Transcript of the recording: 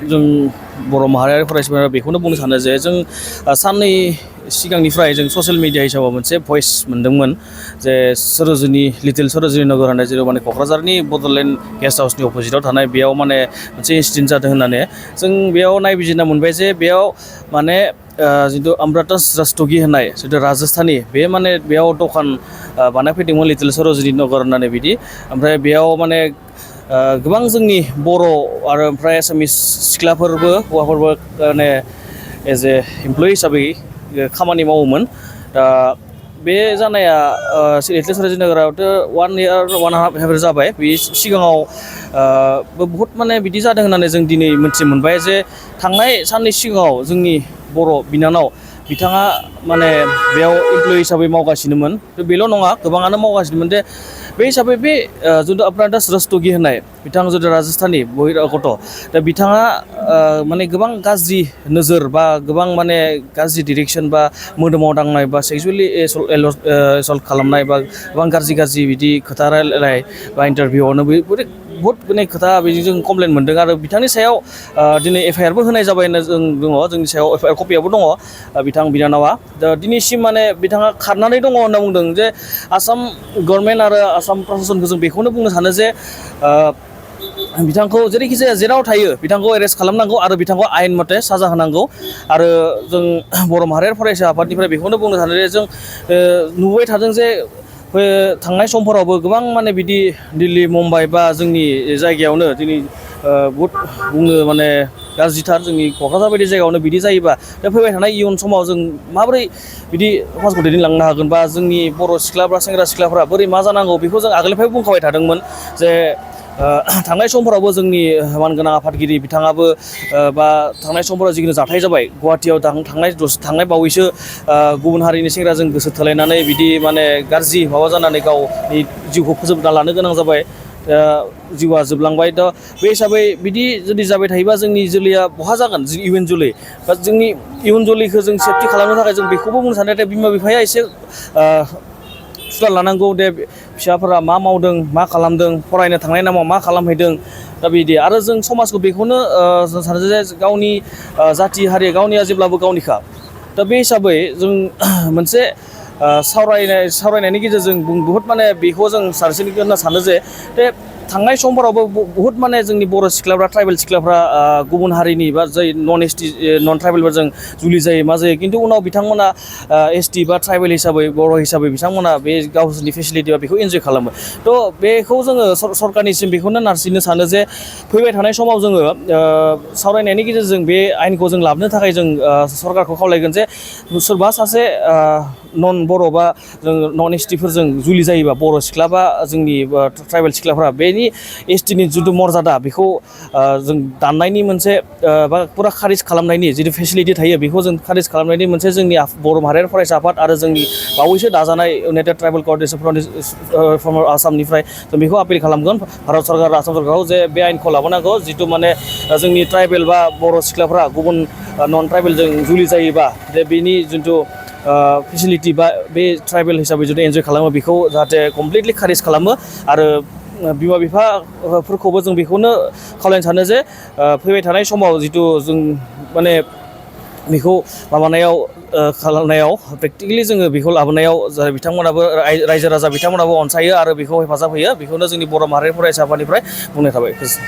जों बर' माहारियारि फरायसाफोरा बेखौनो बुंनो सानो जे जों साननै सिगांनिफ्राय जों ससियेल मिडिया हिसाबाव मोनसे भइस मोनदोंमोन जे सरोजिनी लिटिल सरोजिनी नगर होननाय जेराव माने क'क्राझारनि बड'लेण्ड गेस्ट हाउसनि अपोजिटाव थानाय बेयाव माने मोनसे इन्सिडेन्ट जादों होननानै जों बेयाव नायबिजिरना मोनबाय जे बेयाव माने जितु अमृता रस्तगि होननाय जितु राजस्थानी बे माने बेयाव दखान बानायफैदोंमोन लिटिल सरोजिनी नगर होननानै बिदि ओमफ्राय बेयाव माने गोबां जोंनि बर' आरो ओमफ्राय एसामिस सिख्लाफोरबो हौवाफोरबो माने एज ए इमप्लयि हिसाबै खामानि मावोमोन दा बे जानाया लिटिल सरोजिनी नगरावथ' 1 year 1.5 year जाबाय बे सिगाङाव बहुद माने बिदि जादों होननानै जों दिनै मिथि मोनबाय जे थांनाय साननै सिगाङाव जोंनि बर' बिनानाव बिथाङा माने बेयाव इमप्लयि हिसाबै मावगासिनोमोन बेल' नङा गोबाङानो मावगासिनोमोन जे बे हिसाबै बे जितु अमृता रस्तगि होननाय बिथां जितु राजस्थानी बहिरागत दा बिथाङा माने गोबां गाज्रि नोजोर बा गोबां माने गाज्रि डिरेक्सन बा मोदोमाव दांनाय बा सेक्सुवेलि एसल्ट खालामनाय बा गोबां गाज्रि बिदि खोथा रायलायनाय बा इन्टारभिउआवनो बहुद माने खोथा बिदि जों कमप्लेन मोनदों आरो बिथांनि सायाव दिनै एफआइआरबो होनाय जाबाय होनना जों दङ जोंनि सायाव एफआइआर कपियाबो दङ बिथां बिनानावा दा दिनैसिम माने बिथाङा खारनानै दङ होनना बुंदों जे आसाम गभर्नमेन्ट आरो आसाम प्रशासनखौ जों बेखौनो बुंनो सानो जे बिथांखौ जेरैखि जाया जेराव थायो बिथांखौ एरेस्ट खालामनांगौ आरो बिथांखौ आयेन मथे साजा होनांगौ आरो जों बर' माहारियारि फरायसा आफादनिफ्राय बेखौनो बुंनो सानो जे जों नुबाय थादों जे थांनाय समफोरावबो गोबां माने बिदि दिल्ली मुम्बाइ बा जोंनि जायगायावनो दिनै बहुद बुंनो माने गाज्रिथार जोंनि क'क्राझार बायदि जायगायावनो बिदि जायोबा दा फैबाय थानाय इयुन समाव जों माबोरै बिदि समाजखौ दैदेनलांनो हागोन बा जोंनि बर' सिख्लाफ्रा सेंग्रा सिख्लाफ्रा बोरै मा जानांगौ बेखौ जों आगोलनिफ्राय बुंखाबाय थादोंमोन जे थांनाय समफोरावबो जोंनि मानगोनां आफादगिरि बिथाङाबो बा थांनाय समफोराव जिखिनि जाथाय जाबाय गुवाहाटियाव थांनाय बावैसो गुबुन हारिनि सेंग्राजों गोसो थोलायनानै बिदि माने गाज्रि माबा जानानै गावनि जिउखौ फोजोबना लानो गोनां जाबाय जिउआ जोबलांबाय दा बे हिसाबै बिदि जुदि जाबाय थायोबा जोंनि जोलैया बहा जागोन इयुन जोलै बा जोंनि इयुन जोलैखौ जों सेफटि खालामनो थाखाय जों बेखौबो बुंनो सानो दे बिमा बिफाया एसे सुलाद लानांगौ दे फिसाफोरा मा मावदों मा खालामदों फरायनो थांनाय नामाव मा खालामहैदों दा बिदि आरो जों समाजखौ बेखौनो जों सानो जे गावनि जाथि हारि गावनिया जेब्लाबो गावनिखा दा बे हिसाबै जों मोनसे सावरायनायनि गेजेरजों बहुद माने बेखौ जों सानस्रिनो होनना सानो जे थांनाय समफोरावबो बहुद माने जोंनि बर' सिख्लाफ्रा ट्राइबेल सिख्लाफ्रा गुबुन हारिनि बा जाय नन ट्राइबेलफोरजों जुलि जायो मा जायो खिन्थु उनाव बिथांमोना एसटि बा ट्राइबेल हिसाबै बर' हिसाबै बिथांमोना बे गावसोरनि फेसिलिटि बा बेखौ इन्जय खालामो थ' बेखौ जोङो सरकारनिसिम बेखौनो नारसिननो सानो जे फैबाय थानाय समाव जोङो सावरायनायनि गेजेरजों बे आयेनखौ जों लाबोनो थाखाय जों सरकारखौ खावलायगोन जे सोरबा सासे नन बर' बा जों नन एसटिफोरजों जुलि जायोबा बर' सिख्ला बा जोंनि ट्राइबेल सिख्लाफ्रा बेनि एसटिनि जिथु मर्यादा बेखौ जों दाननायनि मोनसे बा फुरा खारिज खालामनायनि जिथु फेसिलिटि थायो बेखौ जों खारिज खालामनायनि मोनसे जोंनि बर' माहारियारि फरायसा आफाद आरो जोंनि बावैसो दाजानाय इउनाइटेड ट्राइबेल क'अर्डिनेसन फ्रम आसामनिफ्राय जों बेखौ आपिल खालामगोन भारत सरकार आसाम सरकारखौ जे बे आयेनखौ लाबोनांगौ जिथु माने जोंनि ट्राइबेल बा बर' सिख्लाफ्रा गुबुन नन ट्राइबेलजों जुलि जायोबा जे बेनि जिथु फेसिलिटि बा बे ट्राइबेल हिसाबै जुदि एन्जय खालामो बेखौ जाहाथे कमप्लिटलि खारिज खालामो आरो बिमा बिफाफोरखौबो जों बेखौनो खावलायनो सानो जे फैबाय थानाय समाव जिथु जों माने बेखौ माबानायाव खालामनायाव प्रेक्टिकेलि जोङो बेखौ लाबोनायाव जाय बिथांमोनाबो रायजो राजा बिथांमोनाबो अनसायो आरो बेखौ हेफाजाब होयो बेखौनो जोंनि बर' माहारियारि फरायसा आफादनिफ्राय बुंनाय थाबाय।